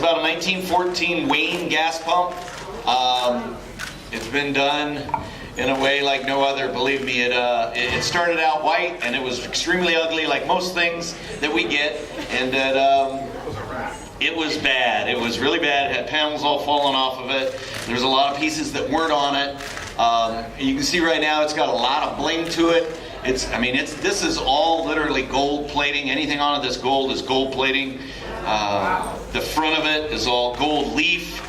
about a 1914 Wheaton gas pump. It's been done in a way like no other. Believe me, it started out white and it was extremely ugly, like most things that we get, and that it was bad. It was really bad. It had panels all falling off of it. There's a lot of pieces that weren't on it. You can see right now it's got a lot of bling to it. This is all literally gold plating. Anything on it that's gold is gold plating. The front of it is all gold leaf.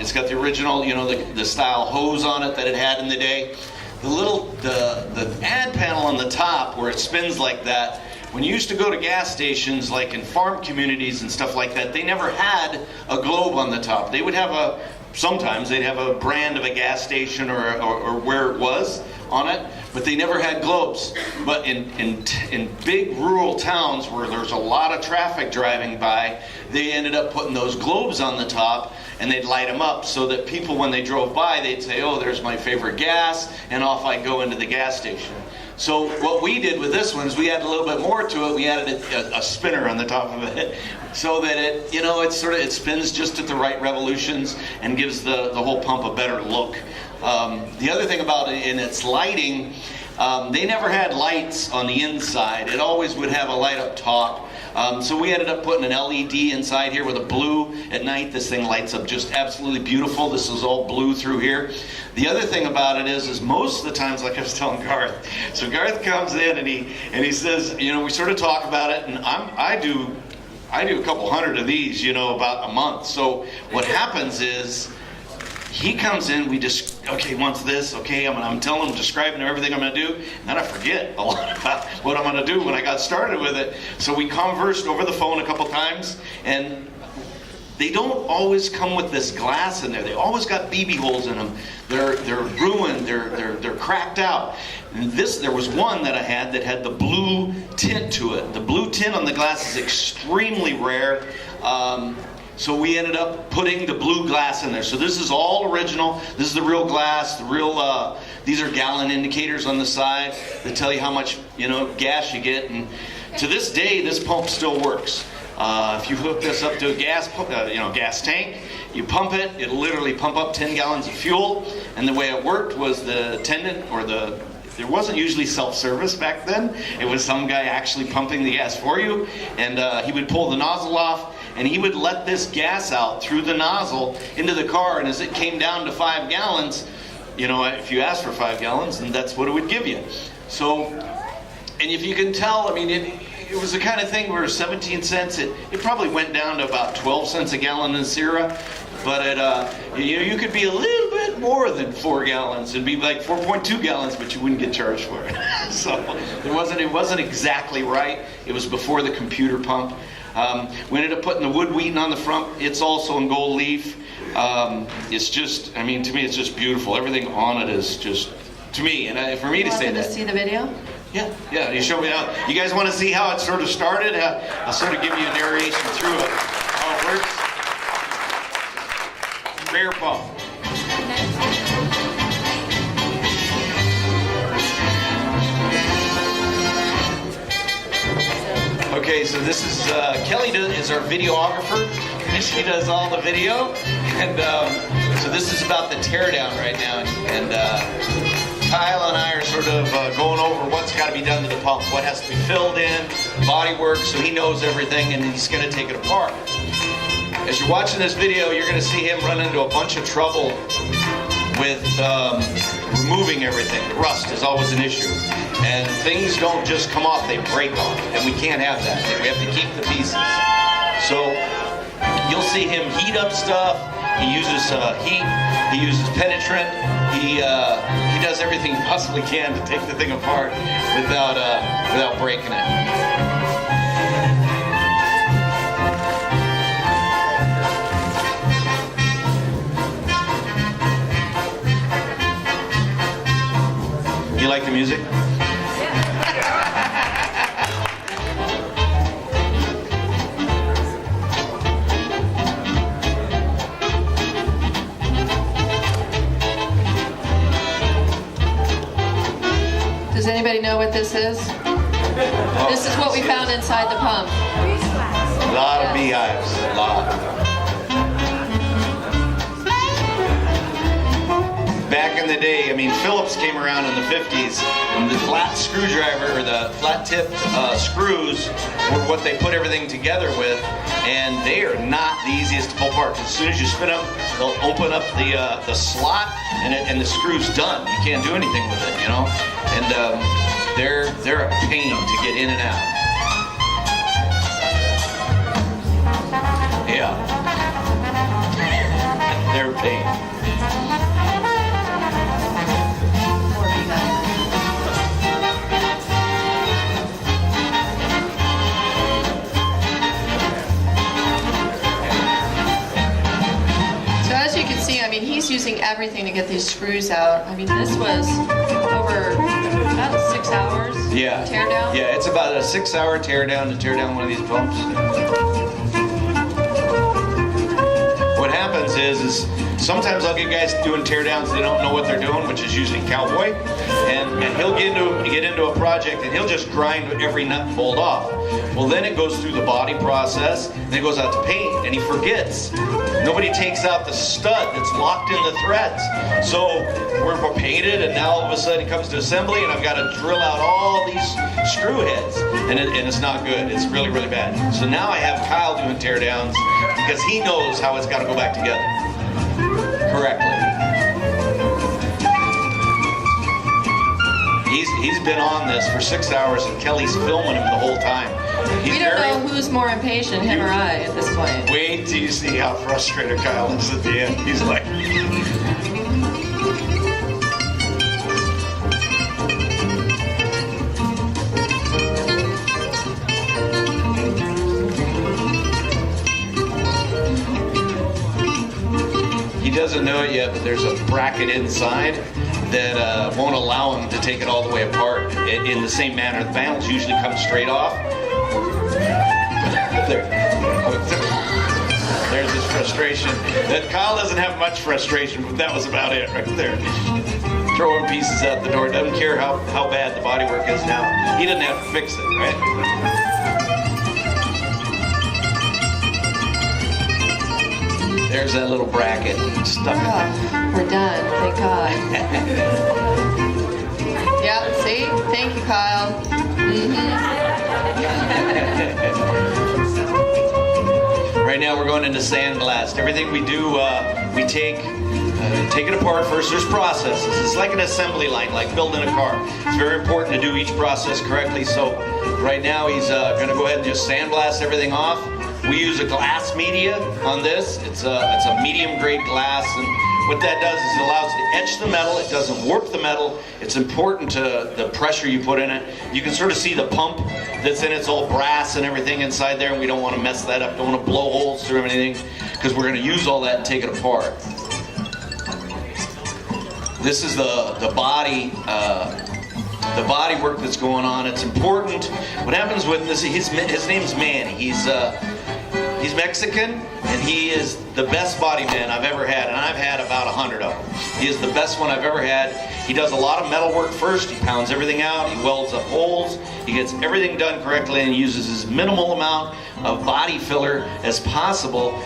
It's got the original, the style hose on it that it had in the day. The ad panel on the top where it spins like that, when you used to go to gas stations like in farm communities and stuff like that, they never had a globe on the top. They would have sometimes they'd have a brand of a gas station or where it was on it, but they never had globes. But in big rural towns where there's a lot of traffic driving by, they ended up putting those globes on the top, and they'd light them up so that people, when they drove by, they'd say, oh, there's my favorite gas, and off I go into the gas station. So what we did with this one is we added a little bit more to it. We added a spinner on the top of it so that it spins just at the right revolutions and gives the whole pump a better look. The other thing about it, in its lighting, they never had lights on the inside. It always would have a light up top. So we ended up putting an LED inside here with a blue. At night, this thing lights up just absolutely beautiful. This is all blue through here. The other thing about it is most of the times, like I was telling Garth, so Garth comes in and he says, we sort of talk about it, and I do a couple hundred of these, about a month. So what happens is, he comes in, we just, okay, wants this, okay, I'm telling him, describing everything I'm going to do, and then I forget a lot about what I'm going to do when I got started with it. So we conversed over the phone a couple times, and they don't always come with this glass in there. They always got BB holes in them. They're ruined, they're cracked out. And there was one that I had that had the blue tint to it. The blue tint on the glass is extremely rare. So we ended up putting the blue glass in there. So this is all original. This is the real glass. These are gallon indicators on the side that tell you how much gas you get. And to this day, this pump still works. If you hook this up to a gas tank, you pump it. It'll literally pump up 10 gallons of fuel. And the way it worked was the attendant there wasn't usually self-service back then. It was some guy actually pumping the gas for you, and he would pull the nozzle off, and he would let this gas out through the nozzle into the car, and as it came down to 5 gallons, if you asked for 5 gallons, then that's what it would give you. So, and if you can tell, it was the kind of thing where 17 cents, it probably went down to about 12 cents a gallon in Sierra, but you could be a little bit more than 4 gallons. It'd be like 4.2 gallons, but you wouldn't get charged for it. So it wasn't exactly right. It was before the computer pump. We ended up putting the wood Wheaton on the front. It's also in gold leaf. It's just, to me, it's just beautiful. Everything on it is just, to me, and for me to say that. To see the video? Yeah. You show me how. You guys want to see how it sort of started? I'll sort of give you a narration through it. How it works. Rare pump. Okay, so this is Kelly is our videographer, and she does all the video. And so this is about the teardown right now, and Kyle and I are sort of going over what's got to be done to the pump, what has to be filled in, body work, so he knows everything, and he's going to take it apart. As you're watching this video, you're going to see him run into a bunch of trouble with removing everything. Rust is always an issue. And things don't just come off, they break off. And we can't have that. We have to keep the pieces. So you'll see him heat up stuff. He uses heat. He uses penetrant. He does everything he possibly can to take the thing apart without breaking it. You like the music? Does anybody know what this is? This is what we found inside the pump. A lot of beehives. A lot. back in the day, I mean, Phillips came around in the 50s, and the flat screwdriver, or the flat-tipped screws, were what they put everything together with, and they are not the easiest to pull apart. As soon as you spin them, they'll open up the slot, and the screw's done. You can't do anything with it, you know? And they're a pain to get in and out. Yeah. They're a pain. So as you can see, I mean, he's using everything to get these screws out. I mean, this was over about 6 hours tear down. Yeah, it's about a 6-hour tear down to tear down one of these pumps. What happens is sometimes I'll get guys doing tear downs, they don't know what they're doing, which is usually cowboy, and he'll get into a project and he'll just grind every nut and bolt off. Well, then it goes through the body process, and it goes out to paint, and he forgets. Nobody takes out the stud that's locked in the threads. So we're painted, and now all of a sudden it comes to assembly, and I've got to drill out all these screw heads, and it's not good. It's really, really bad. So now I have Kyle doing tear downs because he knows how it's got to go back together correctly. He's been on this for 6 hours, and Kelly's filming him the whole time. We don't know who's more impatient, him or I, at this point. Wait till you see how frustrated Kyle is at the end. He's like... He doesn't know it yet, but there's a bracket inside that won't allow him to take it all the way apart in the same manner. The panels usually come straight off. There's his frustration. That Kyle doesn't have much frustration, but that was about it right there. Throwing pieces out the door. Doesn't care how bad the bodywork is now. He doesn't have to fix it, right? There's that little bracket stuck in there. We're done, thank God. Yeah, see? Thank you, Kyle. Right now we're going into sandblast. Everything we do, we take it apart first. There's processes. It's like an assembly line, like building a car. It's very important to do each process correctly. So right now he's going to go ahead and just sandblast everything off. We use a glass media on this. It's a medium grade glass, and what that does is it allows to etch the metal. It doesn't warp the metal. It's important to the pressure you put in it. You can sort of see the pump that's in it. It's all brass and everything inside there, and we don't want to mess that up. Don't want to blow holes through anything, because we're going to use all that and take it apart. This is the body. The body work that's going on. It's important. What happens with this? His name's Manny. He's Mexican, and he is the best body man I've ever had, and I've had about 100 of them. He is the best one I've ever had. He does a lot of metal work first. He pounds everything out. He welds up holes. He gets everything done correctly and uses as minimal amount of body filler as possible,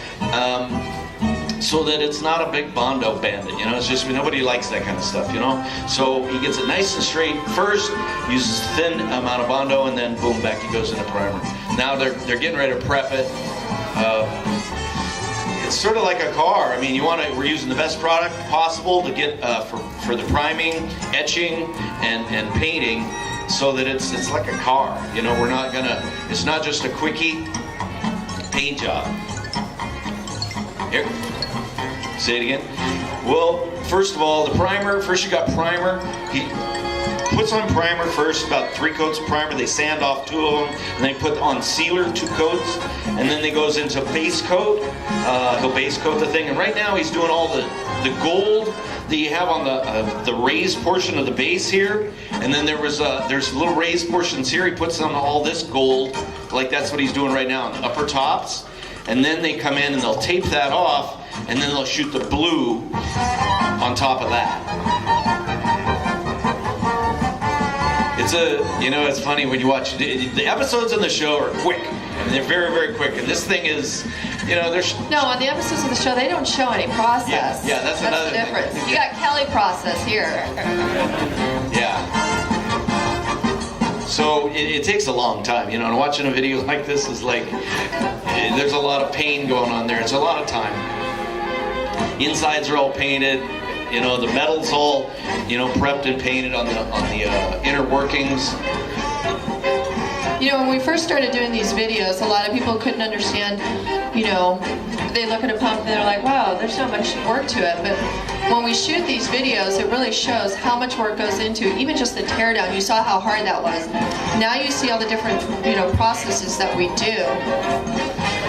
so that it's not a big Bondo bandit, you know. It's just nobody likes that kind of stuff, you know. So he gets it nice and straight first, uses a thin amount of Bondo, and then boom, back he goes into primer. Now they're getting ready to prep it. It's sort of like a car. I mean, we're using the best product possible to get for the priming, etching, and painting, so that it's like a car. You know, it's not just a quickie paint job. Here. Say it again. Well, first of all, the primer. First you got primer. He puts on primer first, about 3 coats of primer. They sand off 2 of them, and they put on sealer, 2 coats, and then they goes into base coat. He'll base coat the thing, and right now he's doing all the gold that you have on the raised portion of the base here, and then there's little raised portions here. He puts on all this gold, like that's what he's doing right now on the upper tops, and then they come in and they'll tape that off, and then they'll shoot the blue on top of that. It's funny when you watch the episodes on the show are quick. and they're very, very quick. And this thing is, you know, there's... No, on the episodes of the show, they don't show any process. Yeah, that's another the difference. thing. You got Kelly process here. Yeah. So it takes a long time, you know, and watching a video like this is like, there's a lot of pain going on there. It's a lot of time. Insides are all painted, you know, the metal's all, you know, prepped and painted on the inner workings. You know, when we first started doing these videos, a lot of people couldn't understand, you know, they look at a pump and they're like, wow, there's not much work to it. But when we shoot these videos, it really shows how much work goes into even just the teardown. You saw how hard that was. Now you see all the different, you know, processes that we do.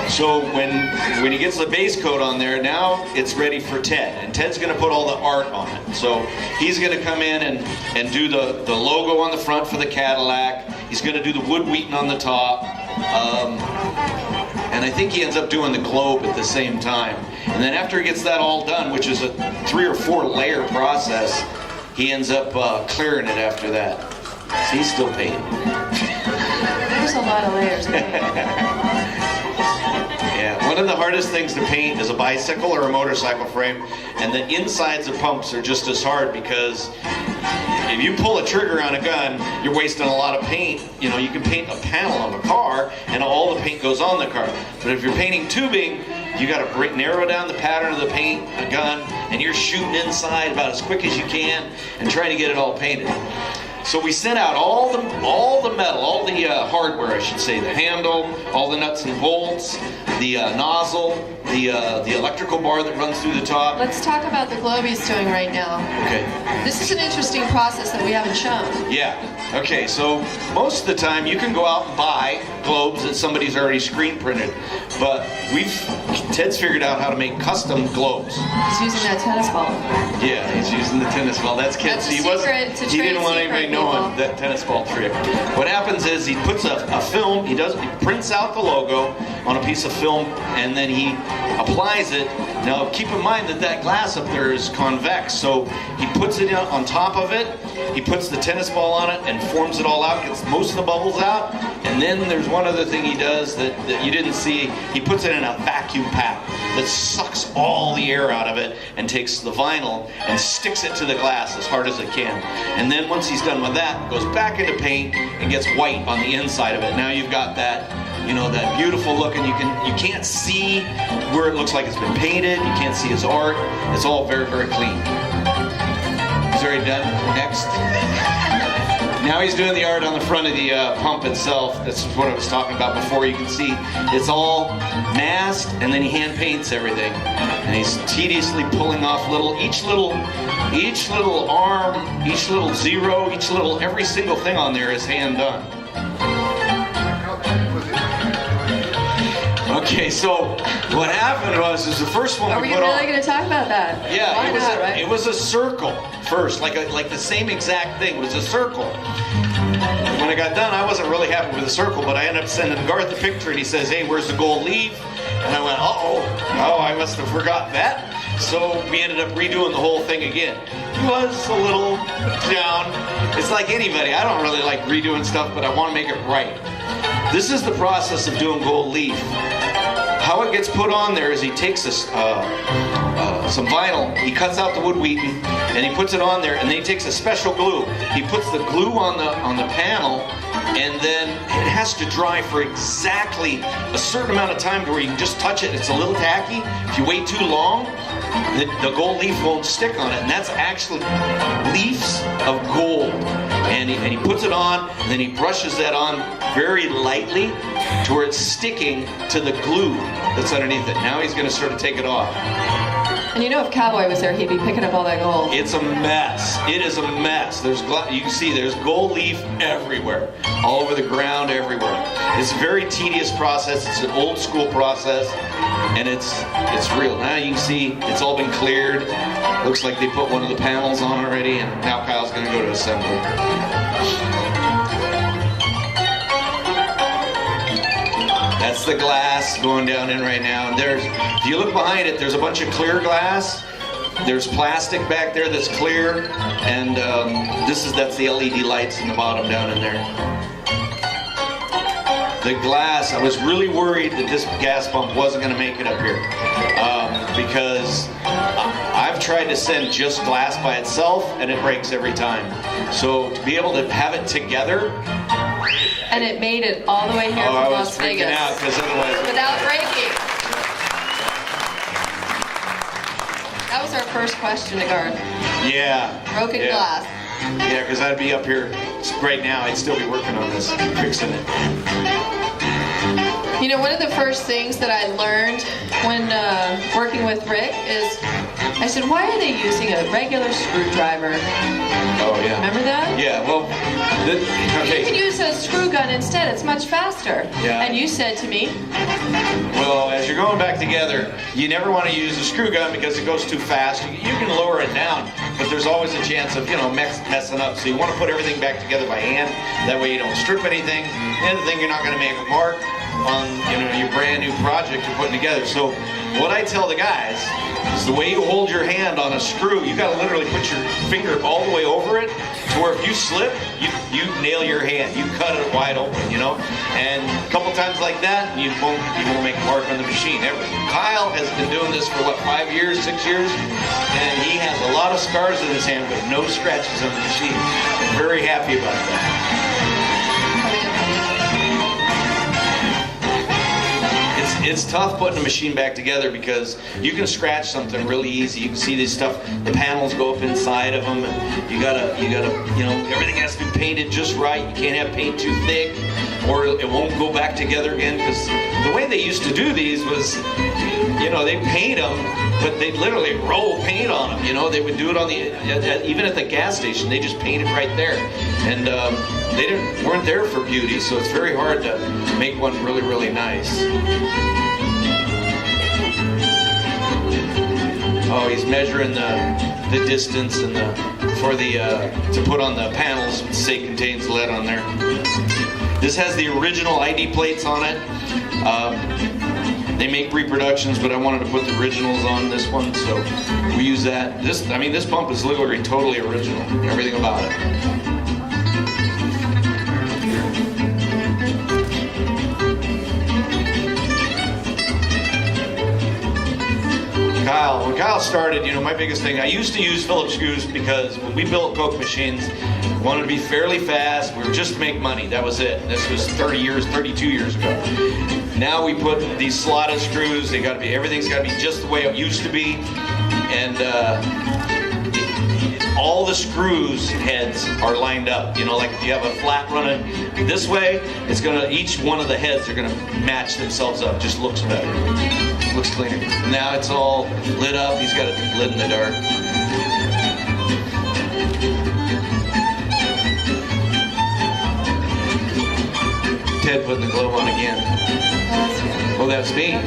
So when he gets the base coat on there, now it's ready for Ted. And Ted's going to put all the art on it. So he's going to come in and do the logo on the front for the Cadillac. He's going to do the wood Wheaton on the top. And I think he ends up doing the globe at the same time. And then after he gets that all done, which is a 3 or 4 layer process, he ends up clearing it after that. So he's still painting. There's a lot of layers. Yeah, one of the hardest things to paint is a bicycle or a motorcycle frame, and the insides of pumps are just as hard because if you pull a trigger on a gun, you're wasting a lot of paint. You know, you can paint a panel of a car and all the paint goes on the car. But if you're painting tubing, you got to narrow down the pattern of the paint, a gun, and you're shooting inside about as quick as you can and trying to get it all painted. So we sent out all the metal, all the hardware, I should say, the handle, all the nuts and bolts, the nozzle, the electrical bar that runs through the top. Let's talk about the globe he's doing right now. Okay. This is an interesting process that we haven't shown. Yeah. Okay, so most of the time you can go out and buy globes that somebody's already screen printed, but Ted's figured out how to make custom globes. He's using that tennis ball. Yeah, he's using the tennis ball. That's kids. That's a secret. It's a he didn't want anybody knowing that tennis ball trick. What happens is he puts a film. He prints out the logo on a piece of film, and then he applies it. Now keep in mind that glass up there is convex, so he puts it on top of it. He puts the tennis ball on it and forms it all out, gets most of the bubbles out, and then there's one other thing he does that you didn't see. He puts it in a vacuum pack that sucks all the air out of it and takes the vinyl and sticks it to the glass as hard as it can. And then once he's done with that, goes back into paint and gets white on the inside of it. Now you've got that, you know, that beautiful look, and you can't see where it looks like it's been painted. You can't see his art. It's all very, very clean. He's already done. Next. Now he's doing the art on the front of the pump itself. That's what I was talking about before. You can see it's all masked, and then he hand paints everything. And he's tediously pulling off each little arm, each little zero, every single thing on there is hand done. Okay, so what happened was the first one Are we we put really on. going to talk about that? Yeah, Why not, right? it was a circle first, like the same exact thing. It was a circle. When I got done, I wasn't really happy with the circle, but I ended up sending Garth a picture, and he says, "Hey, where's the gold leaf?" And I went, oh, I must have forgotten that. So we ended up redoing the whole thing again. It was a little down. It's like anybody. I don't really like redoing stuff, but I want to make it right. This is the process of doing gold leaf. How it gets put on there is he takes some vinyl, he cuts out the wood Wheaton, and he puts it on there, and then he takes a special glue. He puts the glue on the panel, and then it has to dry for exactly a certain amount of time to where you can just touch it. It's a little tacky. If you wait too long, the gold leaf won't stick on it, and that's actually leaves of gold. And he puts it on, and then he brushes that on very lightly to where it's sticking to the glue that's underneath it. Now he's going to sort of take it off. And you know, if Cowboy was there, he'd be picking up all that gold. It's a mess. It is a mess. You can see there's gold leaf everywhere, all over the ground, everywhere. It's a very tedious process. It's an old school process, and it's real. Now you can see it's all been cleared. Looks like they put one of the panels on already, and now Kyle's going to go to assembly. That's the glass going down in right now. And if you look behind it, there's a bunch of clear glass. There's plastic back there that's clear, and that's the LED lights in the bottom down in there. the glass, I was really worried that this gas pump wasn't going to make it up here, because I've tried to send just glass by itself and it breaks every time. So to be able to have it together. And it made it all the way here from Las Vegas. I was freaking out because otherwise. Without breaking. That was our first question to Garth. Yeah. Broken glass. Yeah, because I'd be up here right now. I'd still be working on this, fixing it. You know, one of the first things that I learned when working with Rick is, I said, why are they using a regular screwdriver? Oh, yeah. Remember that? Yeah, well, okay. You can use a screw gun instead. It's much faster. Yeah. And you said to me, well, as you're going back together, you never want to use a screw gun because it goes too fast. You can lower it down, but there's always a chance of, messing up. So you want to put everything back together by hand. That way you don't strip anything. The other thing, you're not going to make a mark on your brand new project you're putting together. So what I tell the guys is the way you hold your hand on a screw, you got to literally put your finger all the way over it to where if you slip, you nail your hand. You cut it wide open, and a couple times like that, you won't make a mark on the machine ever. Kyle has been doing this for 5 years, 6 years, and he has a lot of scars in his hand, but no scratches on the machine. I'm very happy about that. It's tough putting a machine back together because you can scratch something really easy. You can see this stuff, the panels go up inside of them, and you gotta, everything has to be painted just right. You can't have paint too thick or it won't go back together again, because the way they used to do these was, they paint them, but they'd literally roll paint on them, They would do it on even at the gas station, they just painted right there. And they weren't there for beauty, so it's very hard to make one really, really nice. Oh, he's measuring the distance and to put on the panels, say contains lead on there. This has the original ID plates on it. They make reproductions, but I wanted to put the originals on this one, so we use that. This pump is literally totally original, everything about it. When Kyle started, my biggest thing, I used to use Phillips screws because when we built Coke machines, we wanted to be fairly fast. We were just to make money. That was it. This was 32 years ago. Now we put these slotted screws. Everything's got to be just the way it used to be. And all the screws heads are lined up. Like if you have a flat running this way, each one of the heads are gonna match themselves up. Just looks better. Looks cleaner. Now it's all lit up. He's got it lit in the dark. Ted putting the glow on again. Oh, that's me.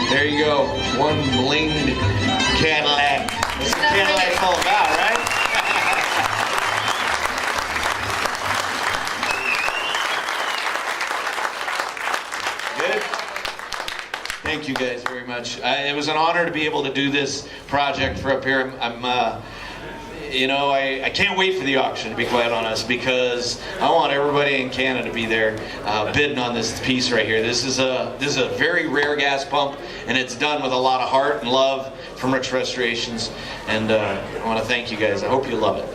There you go. One blinged Cadillac. That's what Cadillac's all about, right? Good. Thank you guys very much. It was an honor to be able to do this project for up here. I can't wait for the auction, to be quite honest, because I want everybody in Canada to be there bidding on this piece right here. This is a very rare gas pump, and it's done with a lot of heart and love from Rich Restorations. And I want to thank you guys. I hope you love it.